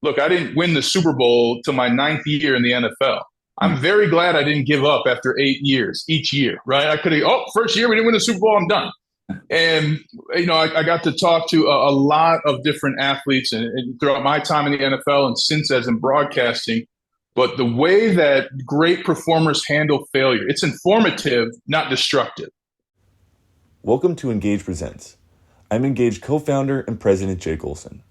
look, I didn't win the Super Bowl till my ninth year in the NFL. I'm very glad I didn't give up after 8 years each year, right? I could have, first year we didn't win the Super Bowl, I'm done. And, I got to talk to a lot of different athletes and throughout my time in the NFL and since as in broadcasting. But the way that great performers handle failure, it's informative, not destructive. Welcome to Engage Presents. I'm Engage co-founder and president Jake Olson.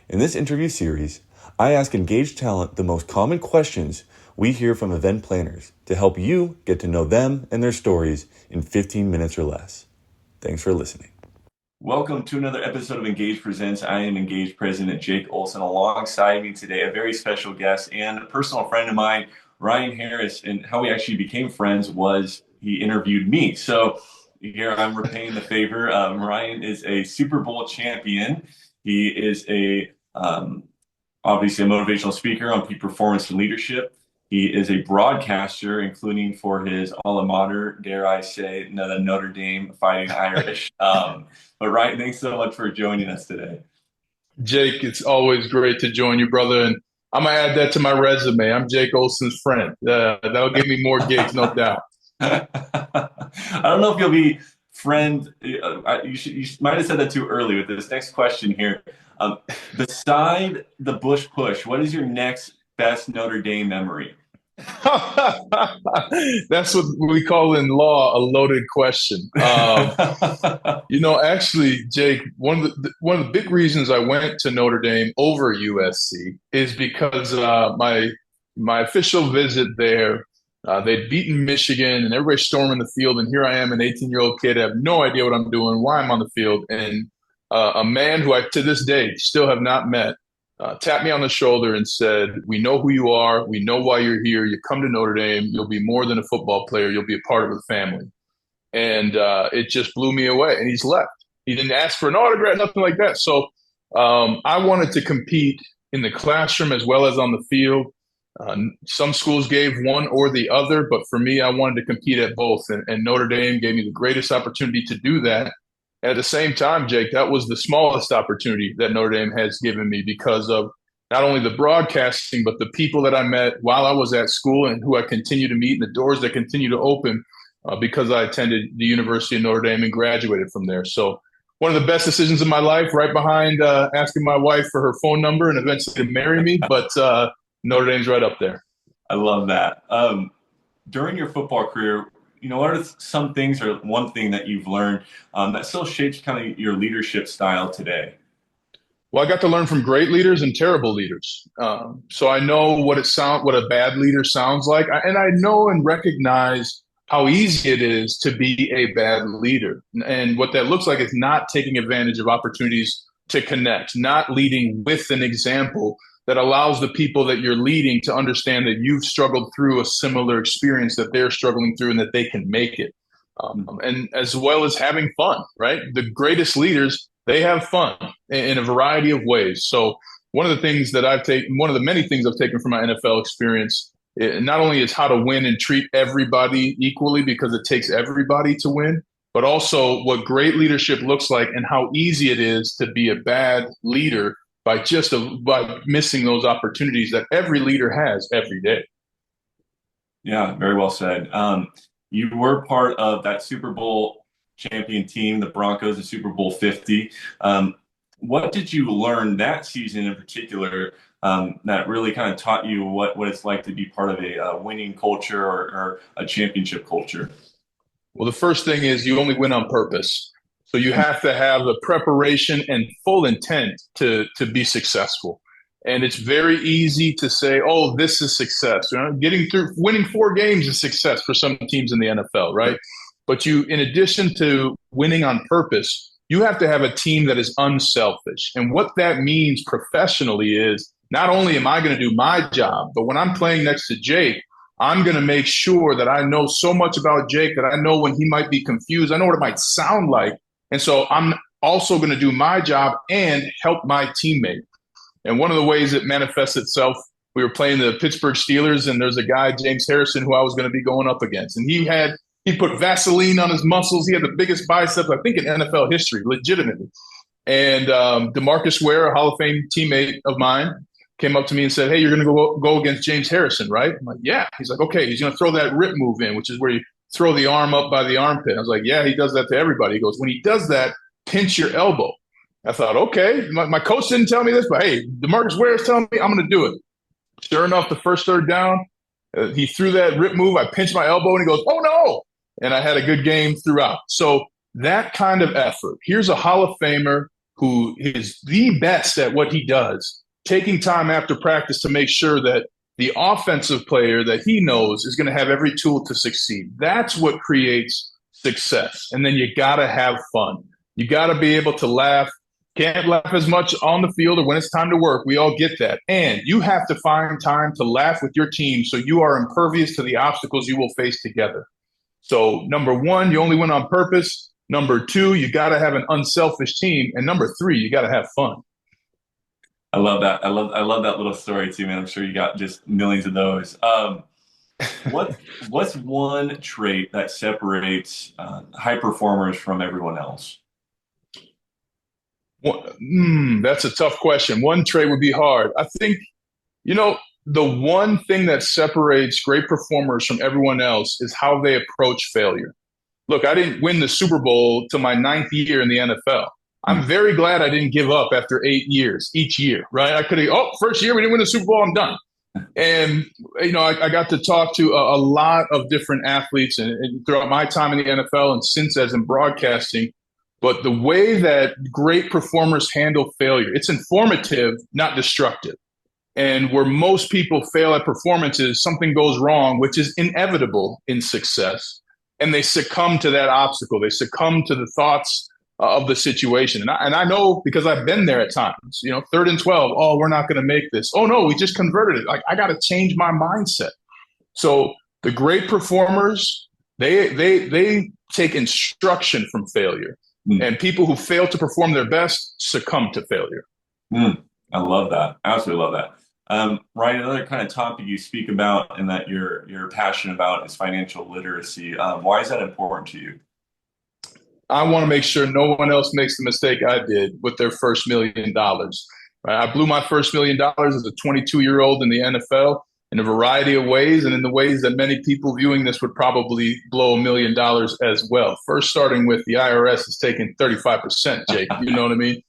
In this interview series, I ask Engage talent the most common questions we hear from event planners to help you get to know them and their stories in 15 minutes or less. Thanks for listening. Welcome to another episode of Engage Presents. I am Engage President Jake Olson. Alongside me today, a very special guest and a personal friend of mine, Ryan Harris. And how we actually became friends was he interviewed me. So here I'm repaying the favor. Ryan is a Super Bowl champion. He is obviously a motivational speaker on peak performance and leadership. He is a broadcaster, including for his alma mater, dare I say, the Notre Dame Fighting Irish. But Ryan, thanks so much for joining us today. Jake, it's always great to join you, brother. And I'm going to add that to my resume. I'm Jake Olson's friend. That'll give me more gigs, no doubt. I don't know if you'll be friend. You might have said that too early with this next question here. Beside the Bush push, what is your next best Notre Dame memory? That's what we call in law a loaded question. Actually, Jake, one of the big reasons I went to Notre Dame over USC is because my official visit there, they'd beaten Michigan and everybody's storming the field, and here I am, an 18-year-old kid, I have no idea what I'm doing, why I'm on the field, and a man who I to this day still have not met tapped me on the shoulder and said, "We know who you are. We know why you're here. You come to Notre Dame. You'll be more than a football player. You'll be a part of the family." And it just blew me away. And he's left. He didn't ask for an autograph, nothing like that. So I wanted to compete in the classroom as well as on the field. Some schools gave one or the other, but for me, I wanted to compete at both. And Notre Dame gave me the greatest opportunity to do that. At the same time, Jake, that was the smallest opportunity that Notre Dame has given me because of not only the broadcasting, but the people that I met while I was at school and who I continue to meet and the doors that continue to open because I attended the University of Notre Dame and graduated from there. So one of the best decisions of my life, right behind asking my wife for her phone number and eventually to marry me. But Notre Dame's right up there. I love that. During your football career, what are some things or one thing that you've learned that still shapes kind of your leadership style today? Well, I got to learn from great leaders and terrible leaders. So I know what a bad leader sounds like. And I know and recognize how easy it is to be a bad leader. And what that looks like is not taking advantage of opportunities to connect, not leading with an example that allows the people that you're leading to understand that you've struggled through a similar experience that they're struggling through and that they can make it. And as well as having fun, right? The greatest leaders, they have fun in a variety of ways. So one of the many things I've taken from my NFL experience, not only is how to win and treat everybody equally because it takes everybody to win, but also what great leadership looks like and how easy it is to be a bad leader by missing those opportunities that every leader has every day. Yeah, very well said. You were part of that Super Bowl champion team, the Broncos, the Super Bowl 50. What did you learn that season in particular that really kind of taught you what it's like to be part of a winning culture or a championship culture? Well, the first thing is you only win on purpose. So you have to have the preparation and full intent to be successful. And it's very easy to say, oh, this is success. Winning 4 games is success for some teams in the NFL, right? But in addition to winning on purpose, you have to have a team that is unselfish. And what that means professionally is not only am I going to do my job, but when I'm playing next to Jake, I'm going to make sure that I know so much about Jake that I know when he might be confused. I know what it might sound like. And so I'm also going to do my job and help my teammate. And one of the ways it manifests itself, we were playing the Pittsburgh Steelers, and there's a guy, James Harrison, who I was going to be going up against. And he put Vaseline on his muscles. He had the biggest biceps, I think, in NFL history, legitimately. And DeMarcus Ware, a Hall of Fame teammate of mine, came up to me and said, "Hey, you're going to go against James Harrison, right?" I'm like, "Yeah." He's like, "Okay." He's going to throw that rip move in, which is where you throw the arm up by the armpit. I was like, "Yeah, he does that to everybody." He goes, "When he does that, pinch your elbow." I thought, okay, my coach didn't tell me this, but hey, DeMarcus Ware is telling me I'm going to do it. Sure enough, the first third down, he threw that rip move. I pinched my elbow, and he goes, "Oh no!" And I had a good game throughout. So that kind of effort. Here's a Hall of Famer who is the best at what he does, taking time after practice to make sure that the offensive player that he knows is going to have every tool to succeed. That's what creates success. And then you got to have fun. You got to be able to laugh. Can't laugh as much on the field or when it's time to work. We all get that. And you have to find time to laugh with your team so you are impervious to the obstacles you will face together. So, number one, you only win on purpose. Number two, you got to have an unselfish team. And number three, you got to have fun. I love that. I love that little story too, man. I'm sure you got just millions of those. What's one trait that separates high performers from everyone else? That's a tough question. One trait would be hard. I think, the one thing that separates great performers from everyone else is how they approach failure. Look, I didn't win the Super Bowl till my ninth year in the NFL. I'm very glad I didn't give up after 8 years, each year, right? I could have, first year we didn't win the Super Bowl, I'm done. And, I got to talk to a lot of different athletes and throughout my time in the NFL and since as in broadcasting. But the way that great performers handle failure, it's informative, not destructive. And where most people fail at performances, something goes wrong, which is inevitable in success. And they succumb to that obstacle. They succumb to the thoughts of the situation. And I know because I've been there at times, 3rd and 12. Oh, we're not going to make this. Oh, no, we just converted it. Like, I got to change my mindset. So the great performers, they take instruction from failure. And people who fail to perform their best succumb to failure. I love that. I absolutely love that. Ryan, another kind of topic you speak about and that you're passionate about is financial literacy. Why is that important to you? I want to make sure no one else makes the mistake I did with their first $1 million. Right? I blew my first $1 million as a 22-year-old in the NFL in a variety of ways, and in the ways that many people viewing this would probably blow $1 million as well. First, starting with the IRS is taking 35%, Jake. You know what I mean?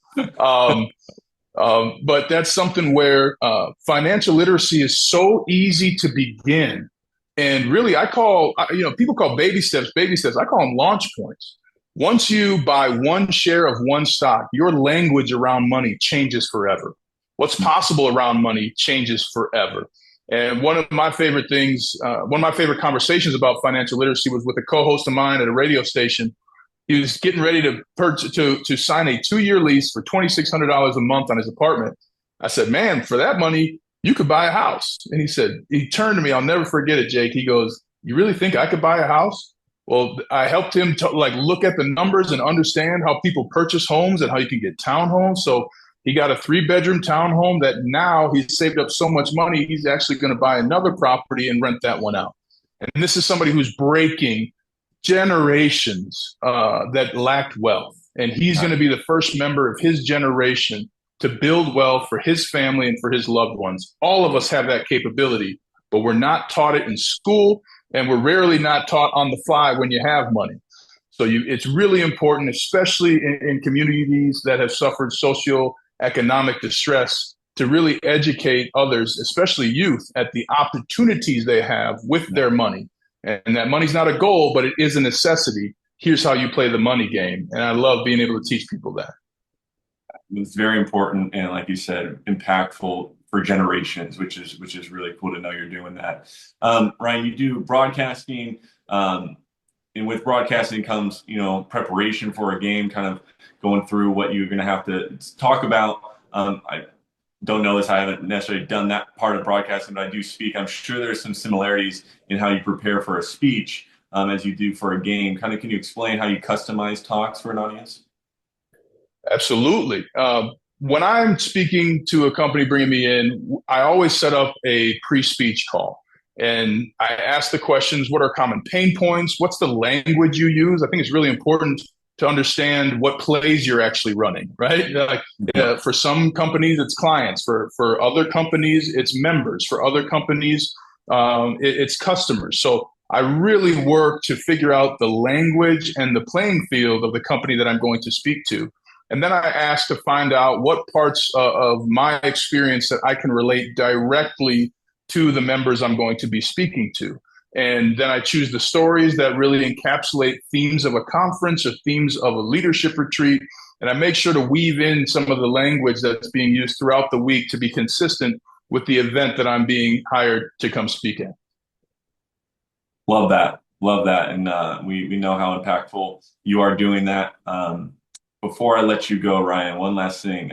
But that's something where financial literacy is so easy to begin. And really, people call baby steps. I call them launch points. Once you buy one share of one stock, your language around money changes forever. What's possible around money changes forever. And one of my favorite conversations about financial literacy was with a co-host of mine at a radio station. He was getting ready to sign a 2-year lease for $2,600 a month on his apartment. I said, "Man, for that money, you could buy a house." And he turned to me. I'll never forget it, Jake. He goes, "You really think I could buy a house?" Well, I helped him to look at the numbers and understand how people purchase homes and how you can get townhomes. So he got a 3-bedroom townhome that now he's saved up so much money, he's actually going to buy another property and rent that one out. And this is somebody who's breaking generations that lacked wealth. And he's going to be the first member of his generation to build wealth for his family and for his loved ones. All of us have that capability, but we're not taught it in school, and we're rarely not taught on the fly when you have money. So it's really important, especially in communities that have suffered socioeconomic distress, to really educate others, especially youth, at the opportunities they have with their money. And that money's not a goal, but it is a necessity. Here's how you play the money game. And I love being able to teach people that. It's very important and, like you said, impactful for generations, which is really cool to know you're doing that. Ryan, you do broadcasting, and with broadcasting comes, preparation for a game, kind of going through what you're going to have to talk about. I don't know this. I haven't necessarily done that part of broadcasting, but I do speak. I'm sure there's some similarities in how you prepare for a speech as you do for a game. Kind of, can you explain how you customize talks for an audience? Absolutely. When I'm speaking to a company bringing me in, I always set up a pre-speech call. And I ask the questions: what are common pain points? What's the language you use? I think it's really important to understand what plays you're actually running, right? Like Yep. for some companies, it's clients. For other companies, it's members. For other companies, it's customers. So I really work to figure out the language and the playing field of the company that I'm going to speak to. And then I ask to find out what parts of my experience that I can relate directly to the members I'm going to be speaking to. And then I choose the stories that really encapsulate themes of a conference or themes of a leadership retreat. And I make sure to weave in some of the language that's being used throughout the week to be consistent with the event that I'm being hired to come speak at. Love that. Love that. And we know how impactful you are doing that. Before I let you go, Ryan, one last thing.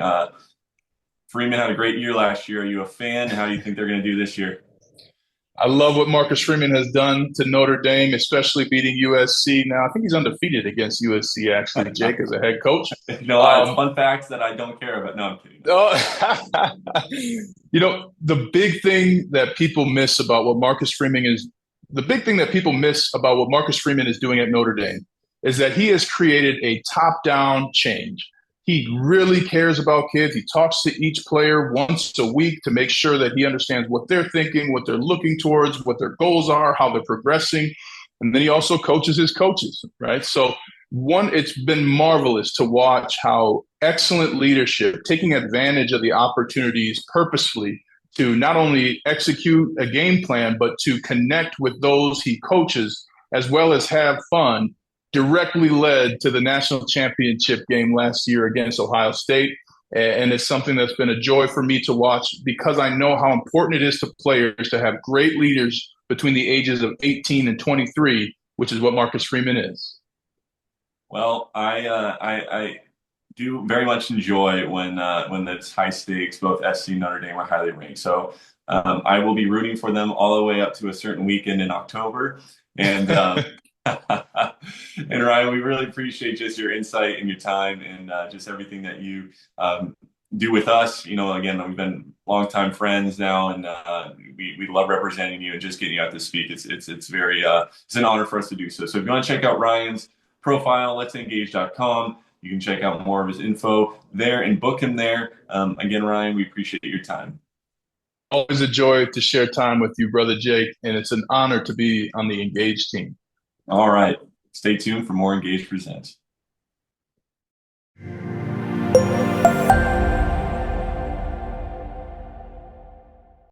Freeman had a great year last year. Are you a fan? How do you think they're going to do this year? I love what Marcus Freeman has done to Notre Dame, especially beating USC. Now, I think he's undefeated against USC, actually, Jake, as a head coach. It's fun facts that I don't care about. No, I'm kidding. The big thing that people miss about what Marcus Freeman is, the big thing that people miss about what Marcus Freeman is doing at Notre Dame is that he has created a top-down change. He really cares about kids. He talks to each player once a week to make sure that he understands what they're thinking, what they're looking towards, what their goals are, how they're progressing. And then he also coaches his coaches, right? So it's been marvelous to watch how excellent leadership, taking advantage of the opportunities purposefully to not only execute a game plan, but to connect with those he coaches, as well as have fun, directly led to the national championship game last year against Ohio State. And it's something that's been a joy for me to watch because I know how important it is to players to have great leaders between the ages of 18 and 23, which is what Marcus Freeman is. Well, I do very much enjoy when it's high stakes. Both SC and Notre Dame are highly ranked, so I will be rooting for them all the way up to a certain weekend in October. And and Ryan, we really appreciate just your insight and your time and just everything that you do with us. Again, we've been longtime friends now, and we love representing you and just getting you out to speak. It's very it's an honor for us to do so. So if you want to check out Ryan's profile, letsengage.com. You can check out more of his info there and book him there. Again, Ryan, we appreciate your time. Always a joy to share time with you, brother Jake, and it's an honor to be on the Engage team. All right. Stay tuned for more Engage Presents.